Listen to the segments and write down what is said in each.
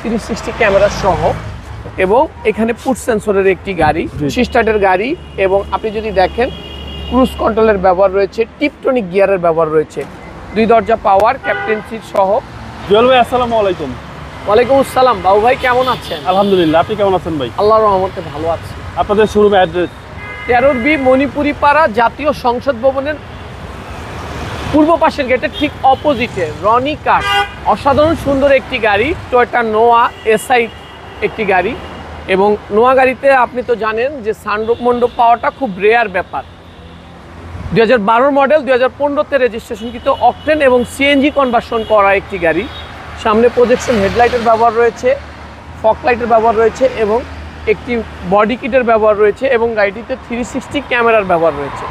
360 camera সহ এবং এখানে পুশ সেন্সরের একটি গাড়ি, স্টার্টের গাড়ি এবং আপনি যদি দেখেন ক্রুজ কন্ট্রোলের ব্যবহার রয়েছে, টিপটনিক গিয়ারের ব্যবহার রয়েছে, 2 দরজা পাওয়ার, ক্যাপ্টেন সিট সহ। জুয়েল ভাই আসসালামু আলাইকুম। ওয়ালাইকুম আসসালাম। বাবু ভাই কেমন আছেন? আলহামদুলিল্লাহ, আপনি কেমন আছেন ভাই? আল্লাহর রহমতে ভালো আছি। আপনাদের শোরুমের অ্যাড্রেস 13B মণিপুরি পাড়া, জাতীয় সংসদ ভবনের পূর্ব পাশের গেটের ঠিক অপোজিটে রনি কার। অসাধারণ সুন্দর একটি গাড়ি, টয়োটা নোয়া এসআই একটি গাড়ি। এবং নোয়া গাড়িতে আপনি তো জানেন যে সানরুফ মণ্ডপ পাওয়াটা খুব রেয়ার ব্যাপার। 2012 মডেল, 2015-তে রেজিস্ট্রেশনকৃত অকটেন এবং সিএনজি কনভার্সন করা একটি গাড়ি। সামনে প্রজেকশন হেডলাইটের ব্যবহার রয়েছে, ফগ লাইটের ব্যবহার রয়েছে এবং একটি বডি কিটের ব্যবহার রয়েছে এবং গাড়িটিতে 360 ক্যামেরার ব্যবহার রয়েছে।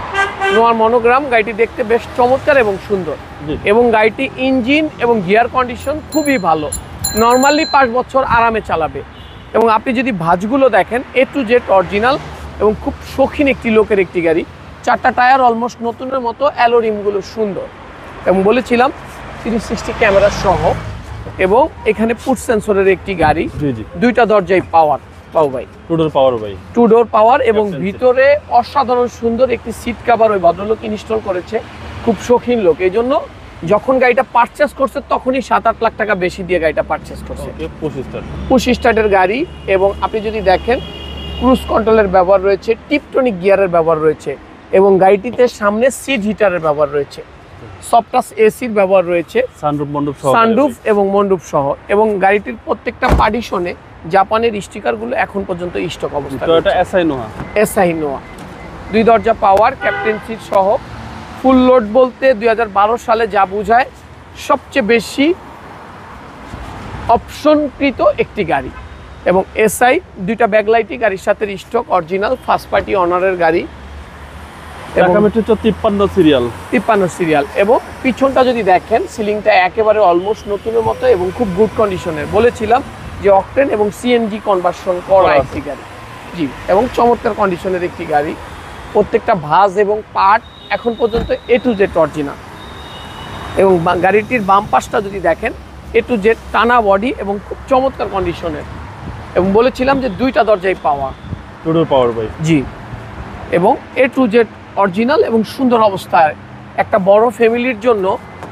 নোয়ার মনোগ্রাম, গাড়িটি দেখতে বেশ চমৎকার এবং সুন্দর এবং গাড়িটি ইঞ্জিন এবং গিয়ার কন্ডিশন খুবই ভালো, নর্মালি 5 বছর আরামে চালাবে। এবং আপনি যদি ভাঁজগুলো দেখেন A to Z অরিজিনাল এবং খুব শৌখিন একটি লোকের একটি গাড়ি। 4টা টায়ার অলমোস্ট নতুনের মতো, অ্যালো রিমগুলো সুন্দর এবং বলেছিলাম 360 ক্যামেরা সহ এবং এখানে পুশ সেন্সরের একটি গাড়ি, 2টা দরজায় পাওয়ার। পাও ভাই 2 ডোর পাওয়ার ভাই, 2 ডোর পাওয়ার এবং ভিতরে অসাধারণ সুন্দর একটি সিট কভার ওই ভদ্রলোক ইনস্টল করেছে, খুব শৌখিন লোক। এই জন্য যখন গাড়িটা পারচেস করছে তখনই 7-8 লাখ টাকা বেশি দিয়ে গাড়িটা পারচেস করছে। পুশ স্টার্টের গাড়ি এবং আপনি যদি দেখেন ক্রুজ কন্ট্রোলের ব্যবহার রয়েছে, টিপটনিক গিয়ারের ব্যবহার রয়েছে এবং গাড়িটিতে সামনে সিট হিটারের ব্যবহার রয়েছে, সফট টাচ এসির ব্যবহার রয়েছে, সানরুফ এবং মন্ডপ সহ। এবং গাড়িটির প্রত্যেকটা পার্টিশনে জাপানের স্টিকারগুলো এখন পর্যন্ত স্টক অবস্থায় রয়েছে। এসআই নোয়া 2 দরজা পাওয়ার, ক্যাপ্টেন সিট সহ। ফুল লোড বলতে 2012 সালে যা বোঝায় সবচেয়ে বেশি অপশনকৃত একটি গাড়ি এবং এসআই 2টা ব্যাকলাইটই গাড়ির সাথে স্টক অরিজিনাল, ফার্স্ট পার্টি অনারের গাড়ি এবং 53 সিরিয়াল। এবং পিছনটা যদি দেখেন সিলিংটা একেবারে অলমোস্ট নতুনের মতো এবং খুব গুড কন্ডিশনের। বলেছিলাম যে অকটেন এবং সিএনজি কনভার্সন করা একটি গাড়ি, জি, এবং চমৎকার কন্ডিশনের একটি গাড়ি। প্রত্যেকটা ভাঁজ এবং পার্ট এখন পর্যন্ত A to Z অরিজিনাল এবং গাড়িটির বাম পাশটা যদি দেখেন A to Z টানা বডি এবং খুব চমৎকার কন্ডিশনের। এবং বলেছিলাম যে 2টা দরজায় পাওয়ার, 2 ডোর পাওয়ার ভাই, জি, এবং A to Z অরিজিনাল এবং সুন্দর অবস্থায় একটা বড় ফ্যামিলির জন্য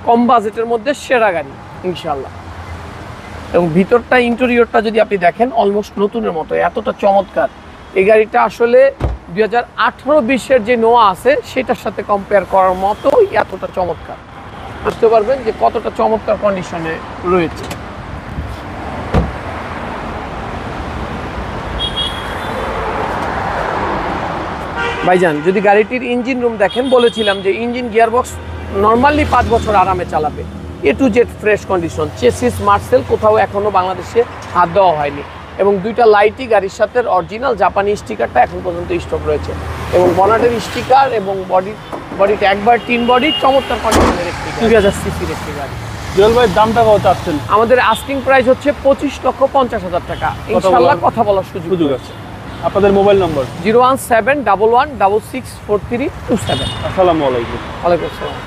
কম বাজেটের মধ্যে সেরা গাড়ি ইনশাল্লাহ। এবং ভিতরটা ইন্টেরিয়রটা যদি আপনি দেখেন অলমোস্ট নতুনের মতো, এতটা চমৎকার। এই গাড়িটা আসলে 2018-20-এর যে নোয়া আছে সেটার সাথে কম্পেয়ার করার মতো এতটা চমৎকার। বুঝতে পারবেন যে কতটা চমৎকার কন্ডিশনে রয়েছে। ভাইজান যদি গাড়িটির ইঞ্জিন রুম দেখেন, বলেছিলাম যে ইঞ্জিন গিয়ারবক্স নর্মালি 5 বছর আরামে চালাবে। A to Z fresh condition, chassis Marcel কোথাও এখনো বাংলাদেশে হাত দেওয়া হয়নি এবং 2টা লাইটই গাড়ির সাথে অরিজিনাল জাপানি স্টিকারটা এখন পর্যন্ত স্টক রয়েছে এবং বনাটের স্টিকার এবং বডিটা একবার 3 বডি, চমৎকার কন্ডিশনের একটি 2000 সিসির একটি গাড়ি। জুয়েল ভাই দামটা কত চাচ্ছেন? আমাদের আস্কিং প্রাইস হচ্ছে 25,50,000 টাকা। ইনশাআল্লাহ কথা বলার সুযোগ আছে। আপনাদের মোবাইল নম্বর 01711664327। আসসালামু আলাইকুম। ওয়ালাইকুম আসসালাম।